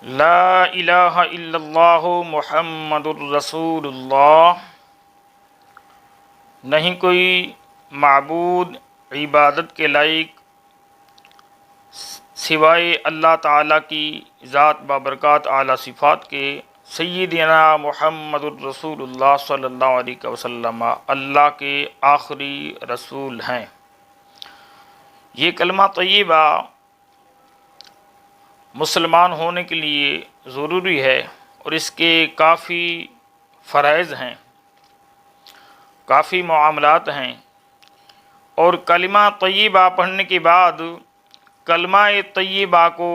لا الہ الا اللہ محمد الرسول اللہ، نہیں کوئی معبود عبادت کے لائق سوائے اللہ تعالیٰ کی ذات بابرکات اعلیٰ صفات کے، سیدنا محمد الرسول اللہ صلی اللہ علیہ وسلم اللہ کے آخری رسول ہیں۔ یہ کلمہ طیبہ مسلمان ہونے کے لیے ضروری ہے اور اس کے کافی فرائض ہیں، کافی معاملات ہیں، اور کلمہ طیبہ پڑھنے کے بعد کلمہ طیبہ کو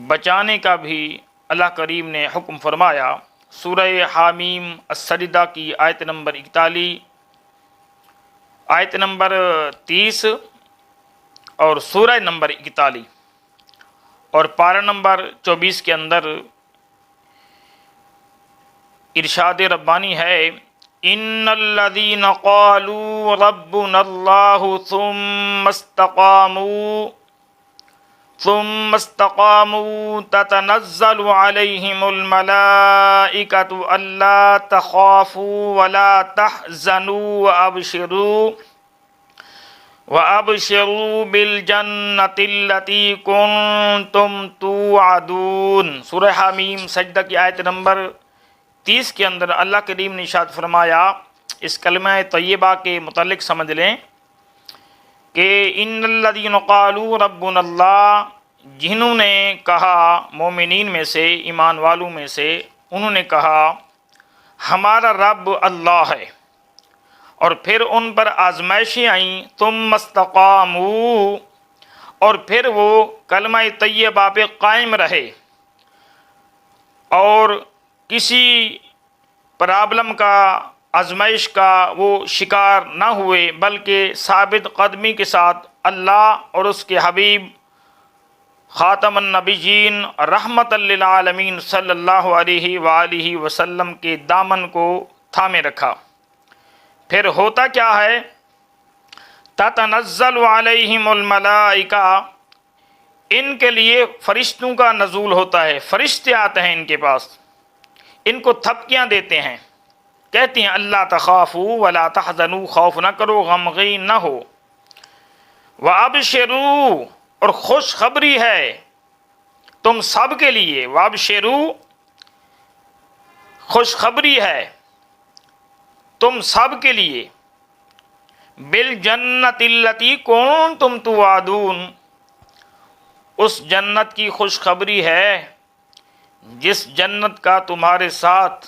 بچانے کا بھی اللہ کریم نے حکم فرمایا۔ سورہ حامیم السجدہ کی آیت نمبر 41، آیت نمبر 30 اور سورہ نمبر 41 اور پارہ نمبر 24 کے اندر ارشاد ربانی ہے، ان الذین قالوا ربنا اللہ ثم استقاموا تتنزل علیہم الملائکۃ الا تخافوا ولا تحزنوا وَأَبْشِرُوا بِالْجَنَّةِ الَّتِي كُنْتُمْ تُوعَدُونَ۔ سورہ حامیم سجدہ کی آیت نمبر 30 کے اندر اللہ کریم نے ارشاد فرمایا، اس کلمہ طیبہ کے متعلق سمجھ لیں کہ ان الذین قالوا ربنا اللہ، جنہوں نے کہا مومنین میں سے، ایمان والوں میں سے، انہوں نے کہا ہمارا رب اللہ ہے، اور پھر ان پر آزمائشیں آئیں، ثم استقاموا، اور پھر وہ کلمہ طیبہ پہ قائم رہے اور کسی پرابلم کا، آزمائش کا وہ شکار نہ ہوئے، بلکہ ثابت قدمی کے ساتھ اللہ اور اس کے حبیب خاتم النبیین رحمت للعالمین صلی اللہ علیہ وآلہ وسلم کے دامن کو تھامے رکھا۔ پھر ہوتا کیا ہے، تتنزل علیہم الملائکہ، ان کے لیے فرشتوں کا نزول ہوتا ہے، فرشتے آتے ہیں ان کے پاس، ان کو تھپکیاں دیتے ہیں، کہتے ہیں اللہ تخافوا ولا تحزنوا، خوف نہ کرو، غمگین نہ ہو، وابشروا، اور خوشخبری ہے تم سب کے لیے، وابشروا، خوشخبری ہے تم سب کے لیے، بالجنت التی کنتم توعدون، اس جنت کی خوشخبری ہے جس جنت کا تمہارے ساتھ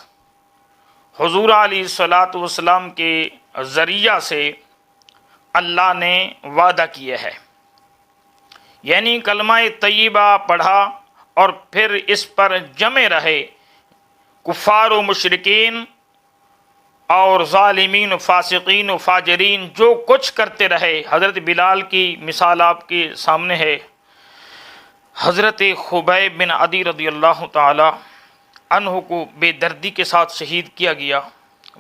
حضور علیہ الصلاۃ والسلام کے ذریعہ سے اللہ نے وعدہ کیا ہے۔ یعنی کلمہ طیبہ پڑھا اور پھر اس پر جمے رہے کفار و مشرکین اور ظالمین و فاسقین و فاجرین، جو کچھ کرتے رہے۔ حضرت بلال کی مثال آپ کے سامنے ہے، حضرت خبیب بن عدی رضی اللہ تعالی عنہ کو بے دردی کے ساتھ شہید کیا گیا،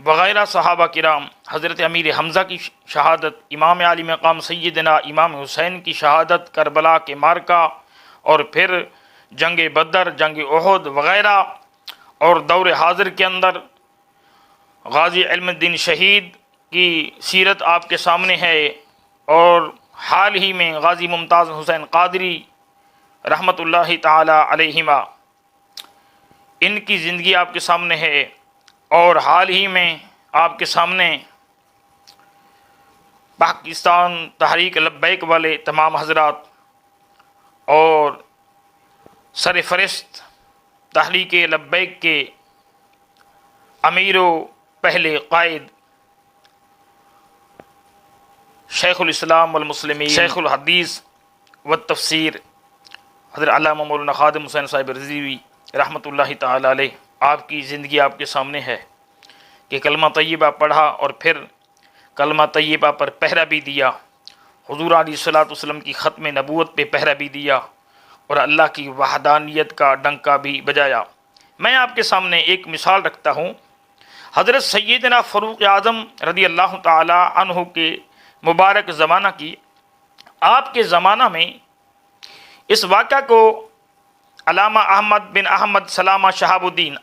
وغیرہ صحابہ کرام، حضرت امیر حمزہ کی شہادت، امام عالی مقام سیدنا امام حسین کی شہادت کربلا کے مارکہ، اور پھر جنگ بدر، جنگ احد وغیرہ، اور دور حاضر کے اندر غازی علم الدین شہید کی سیرت آپ کے سامنے ہے، اور حال ہی میں غازی ممتاز حسین قادری رحمۃ اللہ تعالی علیہما، ان کی زندگی آپ کے سامنے ہے، اور حال ہی میں آپ کے سامنے پاکستان تحریک لبیک والے تمام حضرات اور سر فہرست تحریک لبیک کے امیر و پہلے قائد شیخ الاسلام والمسلمین، شیخ الحدیث والتفسیر حضرت علامہ مولانا خادم حسین صاحب رضوی رحمۃ اللہ تعالی علیہ، آپ کی زندگی آپ کے سامنے ہے کہ کلمہ طیبہ پڑھا اور پھر کلمہ طیبہ پر پہرا بھی دیا، حضور علیہ الصلوۃ والسلام کی ختم نبوت پہ پہرا بھی دیا، اور اللہ کی وحدانیت کا ڈنکا بھی بجایا۔ میں آپ کے سامنے ایک مثال رکھتا ہوں، حضرت سیدنا فاروق اعظم رضی اللہ تعالی عنہ کے مبارک زمانہ کی۔ آپ کے زمانہ میں اس واقعہ کو علامہ احمد بن احمد سلامہ شہاب الدین،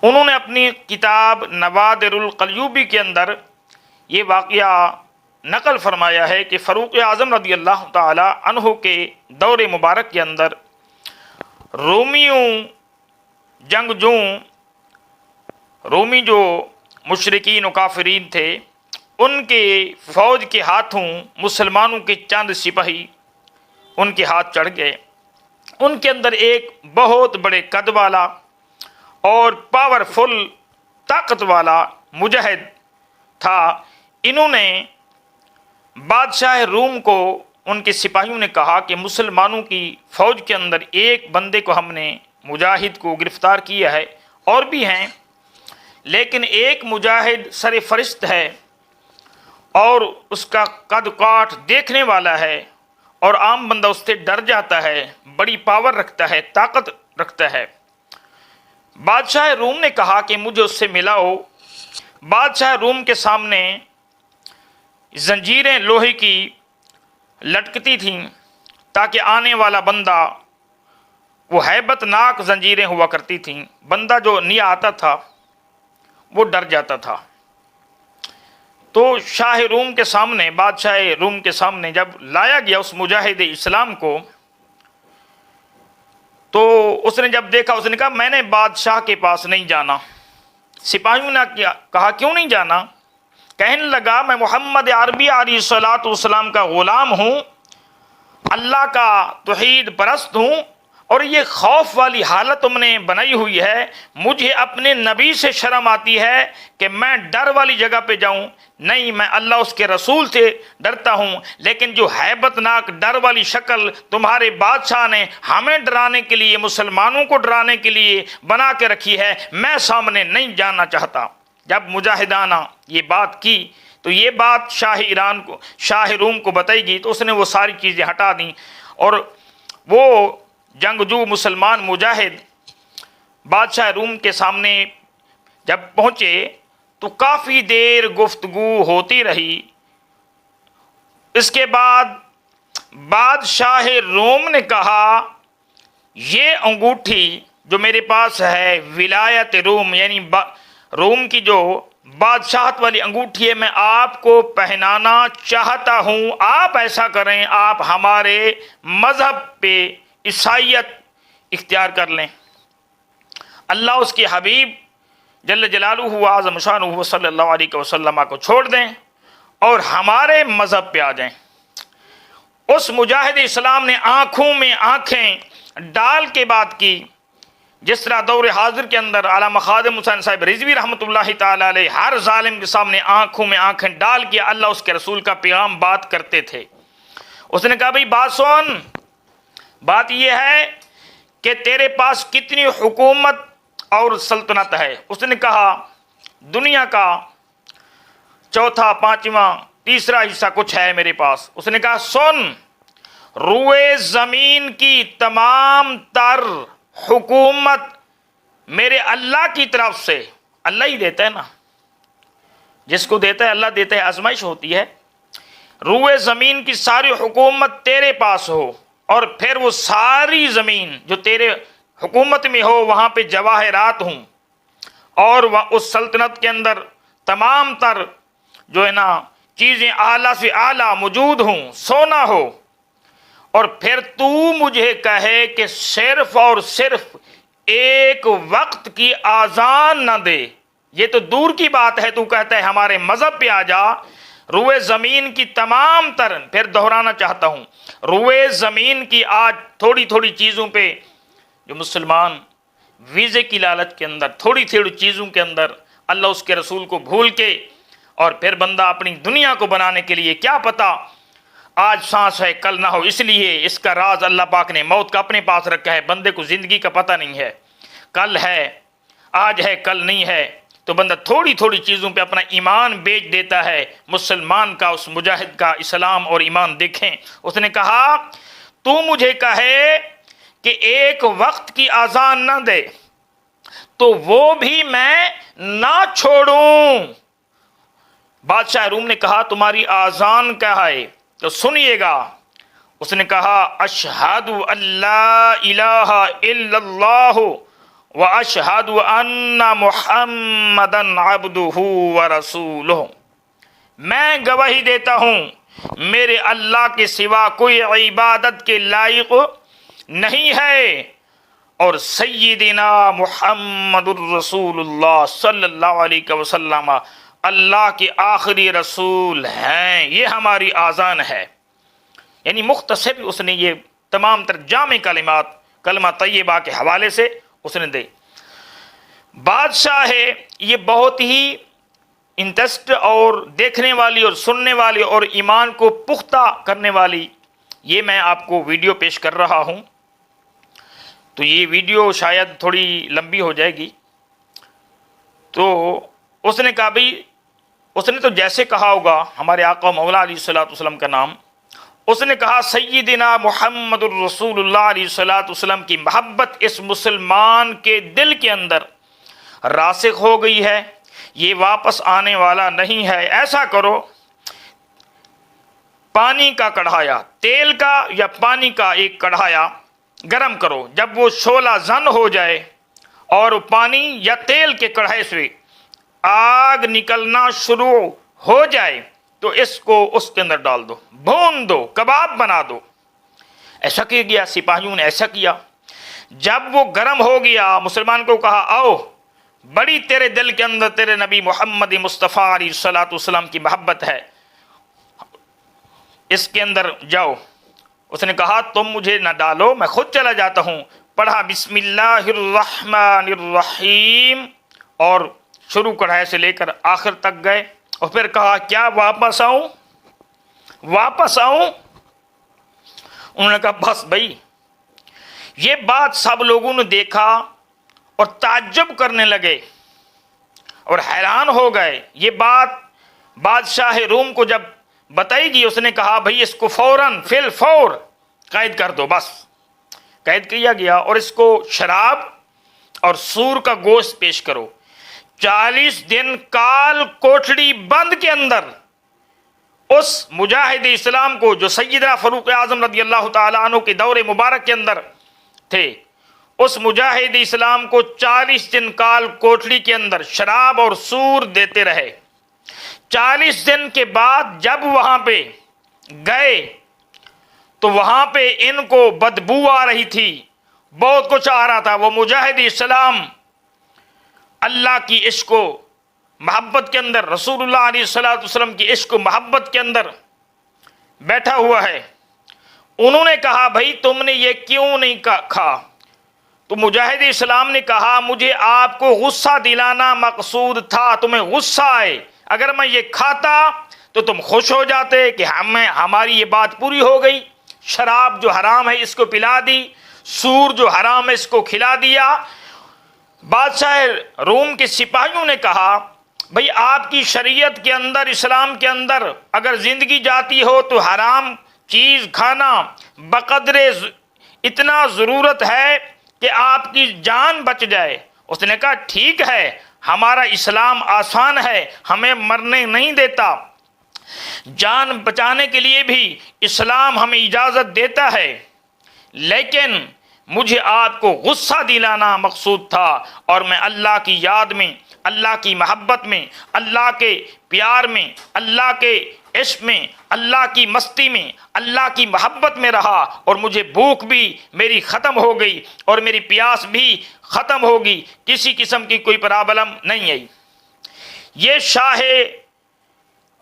انہوں نے اپنی کتاب نوادر القلیوبی کے اندر یہ واقعہ نقل فرمایا ہے کہ فاروق اعظم رضی اللہ تعالی عنہ کے دور مبارک کے اندر رومیوں رومی جو مشرکین و کافرین تھے، ان کے فوج کے ہاتھوں مسلمانوں کے چند سپاہی ان کے ہاتھ چڑھ گئے۔ ان کے اندر ایک بہت بڑے قد والا اور پاورفل طاقت والا مجاہد تھا۔ انہوں نے بادشاہ روم کو، ان کے سپاہیوں نے کہا کہ مسلمانوں کی فوج کے اندر ایک بندے کو ہم نے مجاہد کو گرفتار کیا ہے، اور بھی ہیں، لیکن ایک مجاہد سر فرست ہے اور اس کا قد کاٹ دیکھنے والا ہے، اور عام بندہ اس سے ڈر جاتا ہے، بڑی پاور رکھتا ہے، طاقت رکھتا ہے۔ بادشاہ روم نے کہا کہ مجھے اس سے ملاؤ۔ بادشاہ روم کے سامنے زنجیریں لوہے کی لٹکتی تھیں تاکہ آنے والا بندہ، وہ ہیبت ناک زنجیریں ہوا کرتی تھیں، بندہ جو نہیں آتا تھا وہ ڈر جاتا تھا۔ تو شاہ روم کے سامنے، بادشاہ روم کے سامنے جب لایا گیا اس مجاہد اسلام کو، تو اس نے جب دیکھا، اس نے کہا میں نے بادشاہ کے پاس نہیں جانا۔ سپاہیوں نے کہا کیوں نہیں جانا؟ کہنے لگا میں محمد عربی علیہ الصلوۃ والسلام کا غلام ہوں، اللہ کا توحید پرست ہوں، اور یہ خوف والی حالت تم نے بنائی ہوئی ہے، مجھے اپنے نبی سے شرم آتی ہے کہ میں ڈر والی جگہ پہ جاؤں، نہیں میں اللہ اس کے رسول سے ڈرتا ہوں، لیکن جو ہیبت ناک ڈر والی شکل تمہارے بادشاہ نے ہمیں ڈرانے کے لیے، مسلمانوں کو ڈرانے کے لیے بنا کے رکھی ہے، میں سامنے نہیں جانا چاہتا۔ جب مجاہدانہ یہ بات کی تو یہ بات شاہ روم کو بتائی گئی، تو اس نے وہ ساری چیزیں ہٹا دیں، اور وہ جنگجو مسلمان مجاہد بادشاہ روم کے سامنے جب پہنچے تو کافی دیر گفتگو ہوتی رہی۔ اس کے بعد بادشاہ روم نے کہا یہ انگوٹھی جو میرے پاس ہے ولایت روم، یعنی روم کی جو بادشاہت والی انگوٹھی ہے، میں آپ کو پہنانا چاہتا ہوں، آپ ایسا کریں، آپ ہمارے مذہب پہ عیسائیت اختیار کر لیں، اللہ اس کے حبیب جل جلالہ اعظم شانہ صلی اللہ علیہ وسلم کو چھوڑ دیں اور ہمارے مذہب پہ آ جائیں۔ اس مجاہد اسلام نے آنکھوں میں آنکھیں ڈال کے بات کی، جس طرح دور حاضر کے اندر علامہ خادم حسین صاحب رضوی رحمۃ اللہ تعالی علیہ ہر ظالم کے سامنے آنکھوں میں آنکھیں ڈال کے اللہ اس کے رسول کا پیغام بات کرتے تھے۔ اس نے کہا بھئی بات سن، بات یہ ہے کہ تیرے پاس کتنی حکومت اور سلطنت ہے؟ اس نے کہا دنیا کا چوتھا، پانچواں، تیسرا حصہ کچھ ہے میرے پاس۔ اس نے کہا سن، روئے زمین کی تمام تر حکومت میرے اللہ کی طرف سے، اللہ ہی دیتا ہے نا، جس کو دیتا ہے اللہ دیتا ہے، آزمائش ہوتی ہے، روئے زمین کی ساری حکومت تیرے پاس ہو، اور پھر وہ ساری زمین جو تیرے حکومت میں ہو وہاں پہ جواہرات ہوں، اور اس سلطنت کے اندر تمام تر جو ہے نا چیزیں اعلیٰ سے اعلیٰ موجود ہوں، سونا ہو، اور پھر تو مجھے کہے کہ صرف اور صرف ایک وقت کی آذان نہ دے، یہ تو دور کی بات ہے، تو کہتا ہے ہمارے مذہب پہ آ جا۔ روئے زمین کی تمام تر، پھر دہرانا چاہتا ہوں، روئے زمین کی آج تھوڑی تھوڑی چیزوں پہ جو مسلمان ویزے کی لالچ کے اندر، تھوڑی تھوڑی چیزوں کے اندر اللہ اس کے رسول کو بھول کے، اور پھر بندہ اپنی دنیا کو بنانے کے لیے، کیا پتہ آج سانس ہے کل نہ ہو، اس لیے اس کا راز اللہ پاک نے موت کا اپنے پاس رکھا ہے، بندے کو زندگی کا پتہ نہیں ہے، کل ہے، آج ہے، کل نہیں ہے، تو بندہ تھوڑی تھوڑی چیزوں پہ اپنا ایمان بیچ دیتا ہے۔ مسلمان کا، اس مجاہد کا اسلام اور ایمان دیکھیں، اس نے کہا تو مجھے کہے کہ ایک وقت کی آذان نہ دے تو وہ بھی میں نہ چھوڑوں۔ بادشاہ روم نے کہا تمہاری آذان کیا ہے؟ تو سنیے گا، उसने कहा अशहदु अल्ला इलाहा इल्लल्लाह व अशहदु अन्ना मुहम्मदन अब्दुहु व रसूलुहु, मैं गवाही देता हूँ मेरे अल्लाह के सिवा कोई इबादत के लायक नहीं है और सय्यिदिना मुहम्मदुर रसूलुल्लाह सल्लल्लाहु अलैहि वसल्लम अल्लाह के आखिरी रसूल हैं, ये हमारी आज़ान है। यानी मुख्तसर उसने ये तमाम तर जामे कलिमात कलमा तय्यबा के हवाले से उसने दे। बादशाह है ये बहुत ही इंटरेस्ट और देखने वाली और सुनने वाली और ईमान को पुख्ता करने वाली ये मैं आपको वीडियो पेश कर रहा हूँ। तो ये वीडियो शायद थोड़ी लंबी हो जाएगी। तो उसने कहा भाई, उसने तो जैसे कहा होगा हमारे आका मौला अलैहिस्सलातु वस्सलाम का नाम, उसने कहा सय्यिदिना मुहम्मदुर रसूलुल्लाह अलैहिस्सलातु वस्सलाम की मोहब्बत इस मुसलमान के दिल के अंदर रासिख हो गई है, ये वापस आने वाला नहीं है। ऐसा करो, पानी का कढ़ाया, तेल का या पानी का एक कढ़ाया गरम करो, जब वो शोला जन हो जाए और पानी या तेल के कढ़ाई से आग निकलना शुरू हो जाए तो इसको उसके अंदर डाल दो, भून दो, कबाब बना दो। ऐसा किया गया, सिपाहियों ने ऐसा किया। जब वो गर्म हो गया, मुसलमान को कहा आओ, बड़ी तेरे दिल के अंदर तेरे नबी मोहम्मद मुस्तफ़ा अलैहिस्सलातु वस्सलाम की मोहब्बत है, इसके अंदर जाओ। उसने कहा तुम मुझे न डालो, मैं खुद चला जाता हूँ। पढ़ा बिस्मिल्लाहिर्रहमानिर्रहीम और शुरू कढ़ाई से लेकर आखिर तक गए और फिर कहा क्या वापस आऊं, वापस आऊं? उन्होंने कहा बस भाई। ये बात सब लोगों ने देखा और ताज्जुब करने लगे और हैरान हो गए। ये बात बादशाह रूम को जब बताई गई, उसने कहा भाई इसको फौरन फिल फौर कैद कर दो। बस कैद किया गया और इसको शराब और सूर का गोश्त पेश करो। 40 दिन काल कोठड़ी बंद के अंदर उस मुजाहिद इस्लाम को जो सैयदना फारूक आजम रज़ी अल्लाह ताला अन्हु के दौरे मुबारक के अंदर थे, उस मुजाहिद इस्लाम को 40 दिन काल कोठड़ी के अंदर शराब और सूर देते रहे। 40 दिन के बाद जब वहां पे गए तो वहां पे इनको बदबू आ रही थी, बहुत कुछ आ रहा था। वो मुजाहिद इस्लाम अल्लाह की इश्क मोहब्बत के अंदर, रसूलुल्लाह अलैहिस्सलातु वस्सलाम की इश्क मोहब्बत के अंदर बैठा हुआ है। उन्होंने कहा भाई तुमने ये क्यों नहीं खा? तो मुजाहिद इस्लाम ने कहा मुझे आपको गुस्सा दिलाना मकसूद था, तुम्हें गुस्सा आए। अगर मैं ये खाता तो तुम खुश हो जाते कि हमारी ये बात पूरी हो गई। शराब जो हराम है इसको पिला दी, सूर जो हराम है इसको खिला दिया। बादशाह रूम के सिपाहियों ने कहा भाई आपकी शरीयत के अंदर, इस्लाम के अंदर अगर जिंदगी जाती हो तो हराम चीज़ खाना बकदरे इतना ज़रूरत है कि आपकी जान बच जाए। उसने कहा ठीक है, हमारा इस्लाम आसान है, हमें मरने नहीं देता, जान बचाने के लिए भी इस्लाम हमें इजाज़त देता है, लेकिन मुझे आपको गुस्सा दिलाना मकसूद था और मैं अल्लाह की याद में, अल्लाह की मोहब्बत में, अल्लाह के प्यार में, अल्लाह के इश्क में, अल्लाह की मस्ती में, अल्लाह की मोहब्बत में रहा और मुझे भूख भी मेरी ख़त्म हो गई और मेरी प्यास भी ख़त्म होगी, किसी किस्म की कोई प्रॉब्लम नहीं आई। ये शाह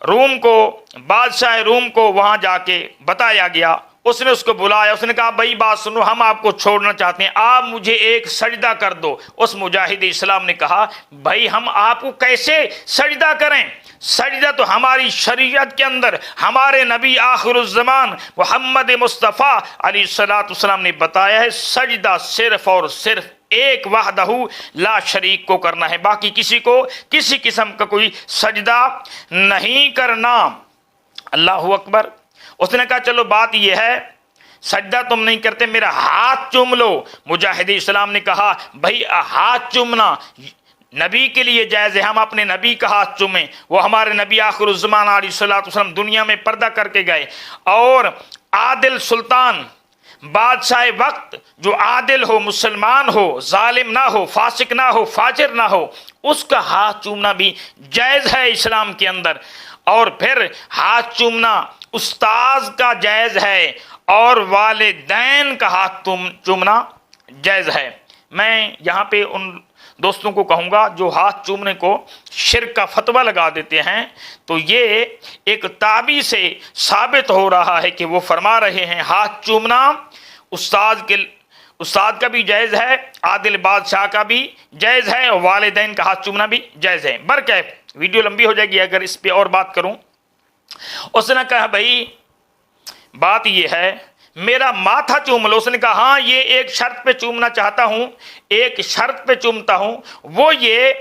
रूम को, बादशाह रूम को वहाँ जाके बताया गया। उसने उसको बुलाया, उसने कहा भाई बात सुनो, हम आपको छोड़ना चाहते हैं, आप मुझे एक सजदा कर दो। उस मुजाहिद इस्लाम ने कहा भाई हम आपको कैसे सजदा करें? सजदा तो हमारी शरीयत के अंदर हमारे नबी आखिरुज़्ज़मान मोहम्मद मुस्तफ़ा अलैहिस्सलातु वस्सलाम ने बताया है, सजदा सिर्फ और सिर्फ एक वहदहू ला शरीक को करना है, बाकी किसी को किसी किस्म का कोई सजदा नहीं करना। अल्लाहु अकबर। उसने कहा चलो बात यह है, सजदा तुम नहीं करते, मेरा हाथ चूम लो। मुजाहिद इस्लाम ने कहा भाई हाथ चूमना नबी के लिए जायज़ है हम अपने नबी का हाथ चूमें। वो हमारे नबी आखिरुज़्ज़मान अलैहिस्सलाम दुनिया में पर्दा करके गए, और आदिल सुल्तान बादशाह वक्त जो आदिल हो, मुसलमान हो, जालिम ना हो, फासिक ना हो, फाजिर ना हो, उसका हाथ चूमना भी जायज़ है इस्लाम के अंदर। और फिर हाथ चूमना उस्ताद का जायज़ है और वालिदैन का हाथ चूमना जायज़ है। मैं यहाँ पे उन दोस्तों को कहूँगा जो हाथ चूमने को शिर्क का फतवा लगा देते हैं, तो ये एक ताबी से साबित हो रहा है कि वो फरमा रहे हैं हाथ चूमना उस्ताद का भी जायज़ है, आदिल बादशाह का भी जायज़ है, और वालिदैन का हाथ चूमना भी जायज़ है। बरकैफ वीडियो लंबी हो जाएगी अगर इस पे और बात करूं। उसने कहा भाई बात ये है मेरा माथा चूम लो। उसने कहा हाँ ये एक शर्त पे चूमना चाहता हूं, एक शर्त पे चूमता हूं, वो ये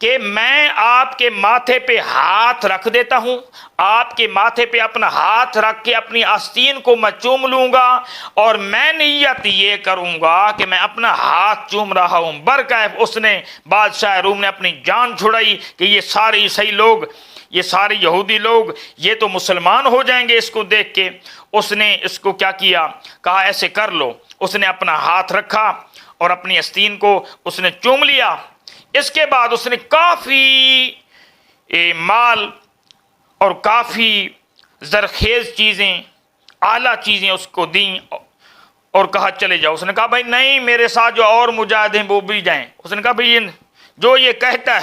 कि मैं आपके माथे पे हाथ रख देता हूं, आपके माथे पे अपना हाथ रख के अपनी आस्तीन को मैं चूम लूंगा, और मैं नियत ये करूंगा कि मैं अपना हाथ चूम रहा हूं। बरकैफ उसने बादशाह रूम ने अपनी जान छुड़ाई कि ये सारे ईसाई लोग, ये सारे यहूदी लोग, ये तो मुसलमान हो जाएंगे इसको देख के। उसने इसको क्या किया, कहा ऐसे कर लो। उसने अपना हाथ रखा और अपनी आस्तीन को उसने चूम लिया। इसके बाद उसने काफ़ी माल और काफ़ी ज़रखेज़ चीज़ें, आला चीज़ें उसको दी और कहा चले जाओ। उसने कहा भाई नहीं, मेरे साथ जो और मुजाहिद हैं वो भी जाएं। उसने कहा भाई जो ये कहता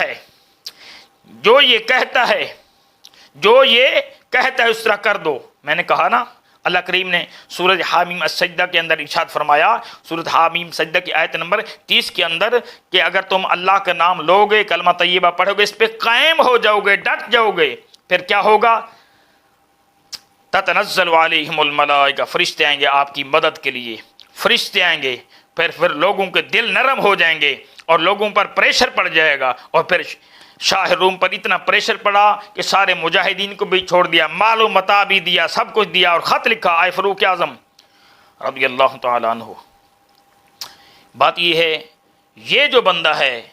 है उस तरह कर दो। मैंने कहा ना अल्लाह करीम ने सूरज हामीम सजदा के अंदर इरशाद फरमाया, सूरत हामीम सजदा की आयत नंबर 30 के अंदर, कि अगर तुम अल्लाह का नाम लोगे, कलमा तय्यबा पढ़ोगे, इस पे कायम हो जाओगे, डट जाओगे, फिर क्या होगा, ततनज़्ज़लु अलैहिमुल मलाइका, फरिश्ते आएंगे आपकी मदद के लिए, फरिश्ते आएंगे। फिर लोगों के दिल नरम हो जाएंगे और लोगों पर प्रेशर पड़ जाएगा। और फिर शाह रूम पर इतना प्रेशर पड़ा कि सारे मुजाहिदीन को भी छोड़ दिया, मालो मता भी दिया, सब कुछ दिया, और ख़त लिखा आए फ़ारूक आज़म रज़ियल्लाहु तआला अन्हु। बात यह है, ये जो बंदा है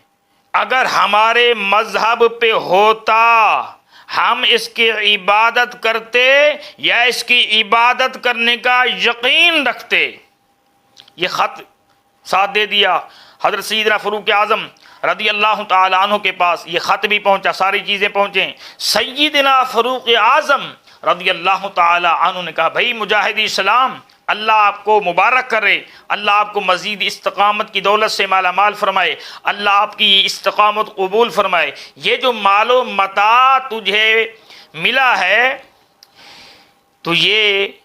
अगर हमारे मज़हब पे होता, हम इसकी इबादत करते या इसकी इबादत करने का यकीन रखते। ये ख़त साथ दे दिया हज़रत सैयदना फ़ारूक आज़म रज़ियल्लाहु तआला अन्हु के पास, ये ख़त भी पहुँचा, सारी चीज़ें पहुँचे। सैयदना फ़ारूक आज़म रज़ियल्लाहु तआला अन्हु ने कहा भाई मुजाहिद इस्लाम, अल्लाह आपको मुबारक करे, अल्लाह आपको मज़ीद इस्तकामत की दौलत से माला माल फरमाए, अल्लाह आपकी इस्तकामत कबूल फरमाए। ये जो मालो मता तुझे मिला है, तो ये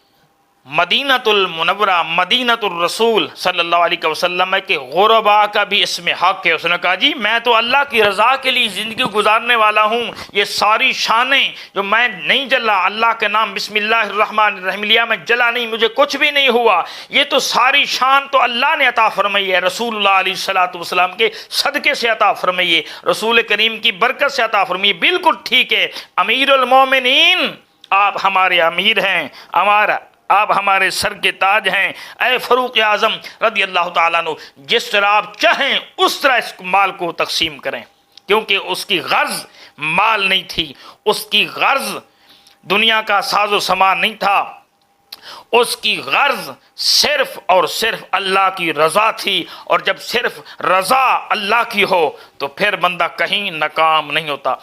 मदीनतुल मुनव्वरा, मदीनतुल रसूल सल्लल्लाहु अलैहि वसल्लम के गुरबा का भी इसमें हक़ है। उसने कहा जी मैं तो अल्लाह की रज़ा के लिए ज़िंदगी गुजारने वाला हूँ, ये सारी शानें जो मैं नहीं जला, अल्लाह के नाम बिस्मिल्लाहिर्रहमानिर्रहीम लिया, मैं जला नहीं, मुझे कुछ भी नहीं हुआ, ये तो सारी शान तो अल्लाह ने अता फरमाई है, रसूलुल्लाह अलैहिस्सलातु वस्सलाम के सदक़े से अता फरमाई है, रसूल करीम की बरकत से अता फरमाई। बिल्कुल ठीक है, अमीरुल मोमिनीन आप हमारे अमीर हैं, आप हमारे सर के ताज हैं, ऐ फ़ारूक आज़म रज़ियल्लाहु तआला अन्हु, जिस तरह आप चाहें उस तरह इस माल को तकसीम करें। क्योंकि उसकी गर्ज माल नहीं थी, उसकी गर्ज दुनिया का साजो सामान नहीं था, उसकी गर्ज सिर्फ और सिर्फ अल्लाह की रज़ा थी। और जब सिर्फ रज़ा अल्लाह की हो तो फिर बंदा कहीं नाकाम नहीं होता।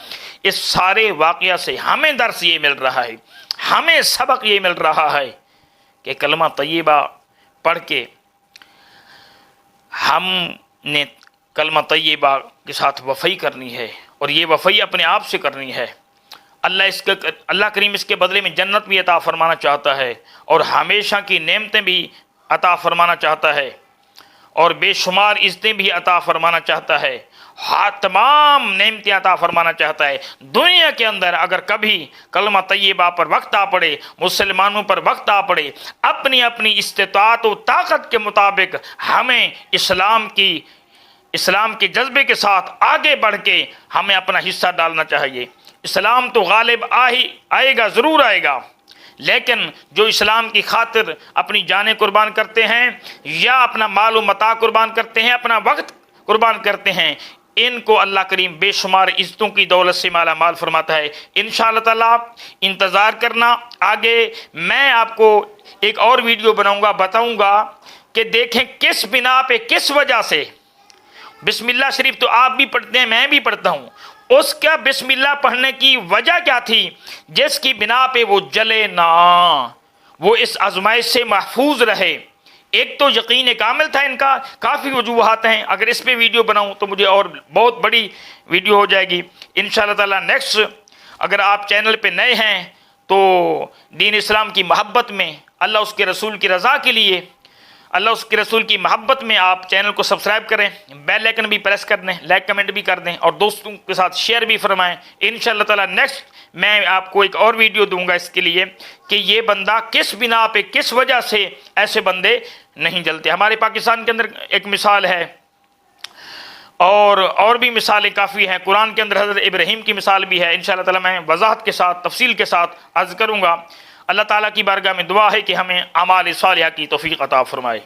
इस सारे वाक़या से हमें दर्स ये मिल रहा है, हमें सबक ये मिल रहा है कि कलमा तय्यबा पढ़ के हमने कलमा तय्यबा के साथ वफ़ई करनी है, और ये वफ़ई अपने आप से करनी है। अल्लाह करीम इसके बदले में जन्नत भी अता फरमाना चाहता है, और हमेशा की नेमतें भी अता फरमाना चाहता है, और बेशुमार इज़्ज़तें भी अता फरमाना चाहता है, तमाम नेमतें अता फरमाना चाहता है। दुनिया के अंदर अगर कभी कलमा तय्यबा पर वक्त आ पड़े, मुसलमानों पर वक्त आ पड़े, अपनी अपनी इस्तिताअत व ताकत के मुताबिक हमें इस्लाम के जज्बे के साथ आगे बढ़ के हमें अपना हिस्सा डालना चाहिए। इस्लाम तो गालिब आएगा, ज़रूर आएगा, लेकिन जो इस्लाम की खातिर अपनी जानें कुर्बान करते हैं या अपना माल व मता कुर्बान करते हैं, अपना वक्त कुर्बान करते हैं, ان کو اللہ کریم بے شمار عزتوں کی دولت سے مالا مال فرماتا ہے۔ انشاءاللہ تعالیٰ انتظار کرنا، آگے میں آپ کو ایک اور ویڈیو بناؤں گا، بتاؤں گا کہ دیکھیں کس بنا پہ، کس وجہ سے بسم اللہ شریف تو آپ بھی پڑھتے ہیں، میں بھی پڑھتا ہوں، اس کا بسم اللہ پڑھنے کی وجہ کیا تھی جس کی بنا پہ وہ جلے نہ، وہ اس آزمائش سے محفوظ رہے۔ ایک تو یقین کامل تھا ان کا، کافی وجوہات ہیں، اگر اس پہ ویڈیو بناؤں تو مجھے اور بہت بڑی ویڈیو ہو جائے گی۔ انشاءاللہ تعالیٰ نیکسٹ، اگر آپ چینل پہ نئے ہیں تو دین اسلام کی محبت میں، اللہ اس کے رسول کی رضا کے لیے، اللہ اس کے رسول کی محبت میں آپ چینل کو سبسکرائب کریں، بیل آئکن بھی پریس کر دیں، لائک کمنٹ بھی کر دیں، اور دوستوں کے ساتھ شیئر بھی فرمائیں۔ انشاءاللہ تعالیٰ نیکسٹ میں آپ کو ایک اور ویڈیو دوں گا اس کے لیے کہ یہ بندہ کس بنا پہ، کس وجہ سے ایسے بندے نہیں جلتے۔ ہمارے پاکستان کے اندر ایک مثال ہے، اور بھی مثالیں کافی ہیں، قرآن کے اندر حضرت ابراہیم کی مثال بھی ہے۔ انشاءاللہ تعالیٰ میں وضاحت کے ساتھ، تفصیل کے ساتھ عرض کروں گا۔ اللہ تعالیٰ کی بارگاہ میں دعا ہے کہ ہمیں اعمال صالحہ کی توفیق عطا فرمائے۔